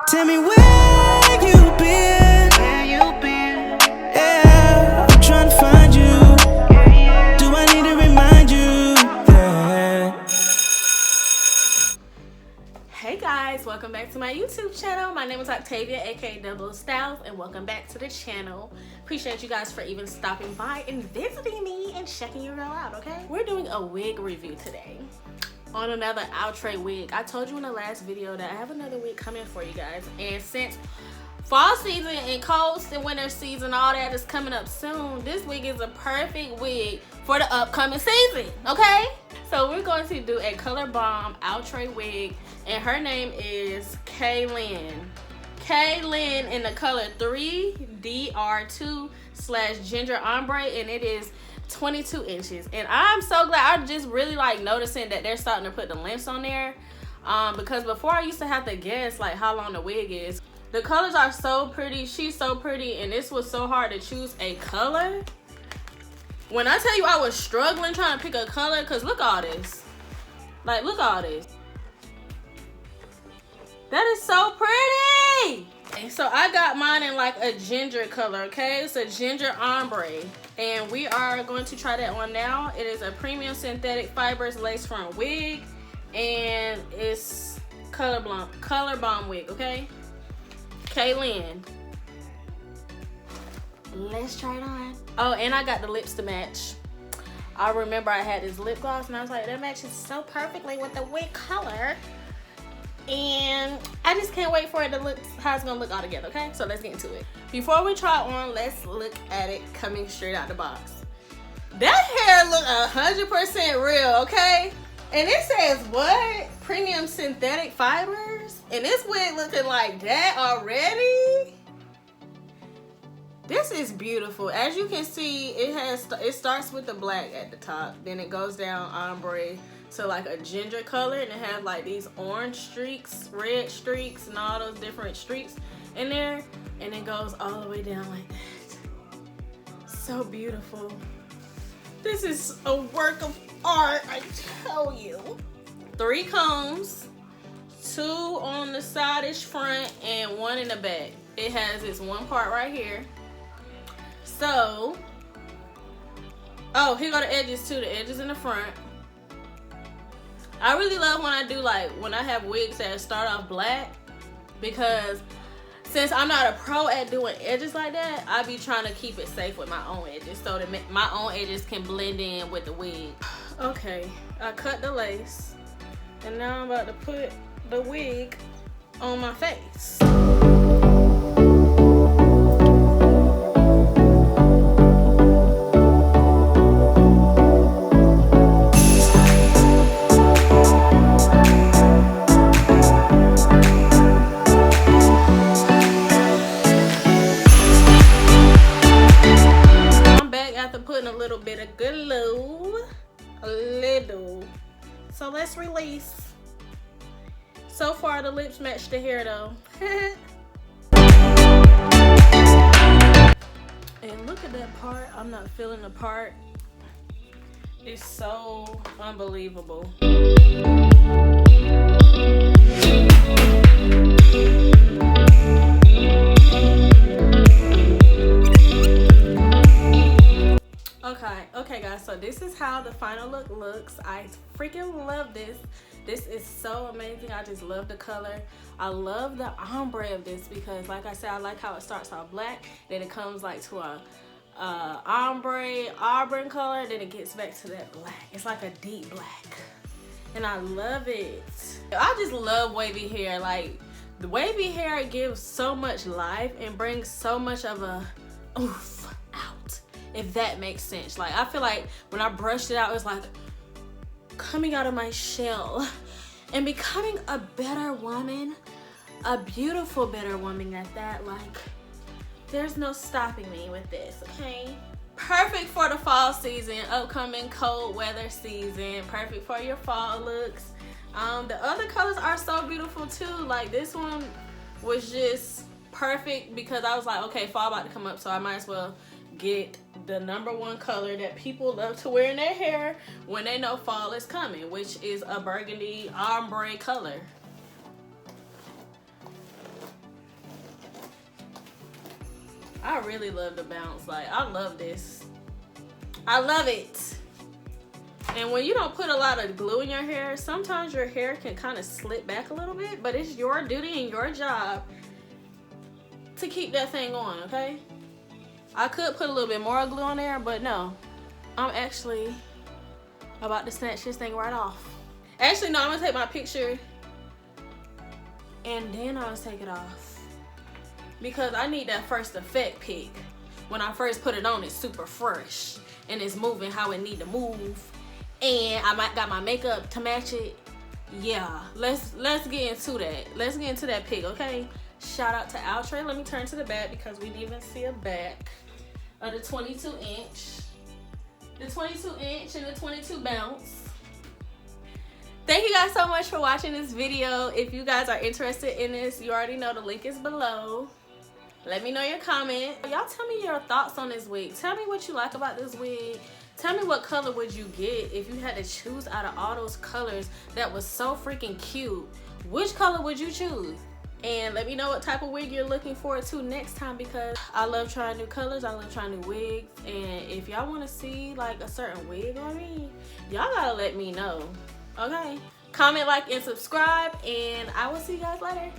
Tell me where you been. Yeah, I'm trying to find you. Do I need to remind you? Yeah. Hey guys, welcome back to my YouTube channel. My name is Octavia, aka Double Styles, and welcome back to the channel. Appreciate you guys for even stopping by and visiting me and checking your girl out, okay? We're doing a wig review today on another Outre wig. I told you in the last video that I have another wig coming for you guys, and since fall season and cold and winter season, all that is coming up soon, this wig is a perfect wig for the upcoming season, okay? So we're going to do a color bomb Outre wig, and her name is Kayleen. Kayleen in the color 3DR2/ginger ombre, and it is 22 inches. And I'm so glad. I'm just really like noticing that they're starting to put the lengths on there, because before I used to have to guess like how long the wig is. The colors are so pretty. She's so pretty, and this was so hard to choose a color. When I tell you I was struggling trying to pick a color, because look all this. Like, look all this. That is so pretty. And so I got mine in like a ginger color, okay? It's a ginger ombre. And we are going to try that on now. It is a premium synthetic fibers lace front wig. And it's color bomb wig, okay? Kayleen. Let's try it on. Oh, and I got the lips to match. I remember I had this lip gloss and I was like, that matches so perfectly with the wig color. And I just can't wait for it to look how it's gonna look all together, okay? So let's get into it. Before we try it on, let's look at it coming straight out the box. That hair look 100% real, okay? And it says what? Premium synthetic fibers? And this wig looking like that already? This is beautiful. As you can see, it starts with the black at the top, then it goes down ombre to like a ginger color, and it has like these orange streaks, red streaks, and all those different streaks in there, and it goes all the way down like that. So beautiful. This is a work of art, I tell you. 3 combs, 2 on the side-ish front and 1 in the back. It has this one part right here. So, oh, here go the edges too, the edges in the front. I really love when I do like, when I have wigs that start off black, because since I'm not a pro at doing edges like that, I be trying to keep it safe with my own edges so that my own edges can blend in with the wig. Okay, I cut the lace, and now I'm about to put the wig on my face. A little bit of glue, a little. So let's release. So far the lips match the hair though. And look at that part. I'm not feeling the part. It's so unbelievable. Okay guys, so this is how the final look looks. I freaking love this. This is so amazing. I just love the color. I love the ombre of this because, like I said, I like how it starts off black, then it comes like to a ombre auburn color, then it gets back to that black. It's like a deep black, and I love it. I just love wavy hair. Like, the wavy hair gives so much life and brings so much of a oof out, if that makes sense. Like, I feel like when I brushed it out, it was like coming out of my shell and becoming a better woman, a beautiful better woman at that. Like, there's no stopping me with this, okay? Perfect for the fall season, upcoming cold weather season. Perfect for your fall looks. The other colors are so beautiful too. Like, this one was just perfect because I was like, okay, fall about to come up, so I might as well get the #1 color that people love to wear in their hair when they know fall is coming, which is a burgundy ombre color. I really love the bounce. Like, I love this. I love it. And when you don't put a lot of glue in your hair, sometimes your hair can kind of slip back a little bit, but it's your duty and your job to keep that thing on, okay? I could put a little bit more glue on there, but no. I'm actually about to snatch this thing right off. Actually, no, I'm gonna take my picture and then I'll take it off. Because I need that first effect pic. When I first put it on, it's super fresh and it's moving how it need to move. And I might got my makeup to match it. Yeah, let's get into that. Let's get into that pic, okay? Shout out to Outre. Let me turn to the back because we didn't even see a back of the 22 inch. The 22 inch and the 22 bounce. Thank you guys so much for watching this video. If you guys are interested in this, you already know the link is below. Let me know your comment. Y'all tell me your thoughts on this wig. Tell me what you like about this wig. Tell me what color would you get if you had to choose out of all those colors that was so freaking cute. Which color would you choose? And let me know what type of wig you're looking forward to next time, because I love trying new colors. I love trying new wigs. And if y'all want to see like a certain wig on me, y'all gotta let me know. Okay? Comment, like, and subscribe. And I will see you guys later.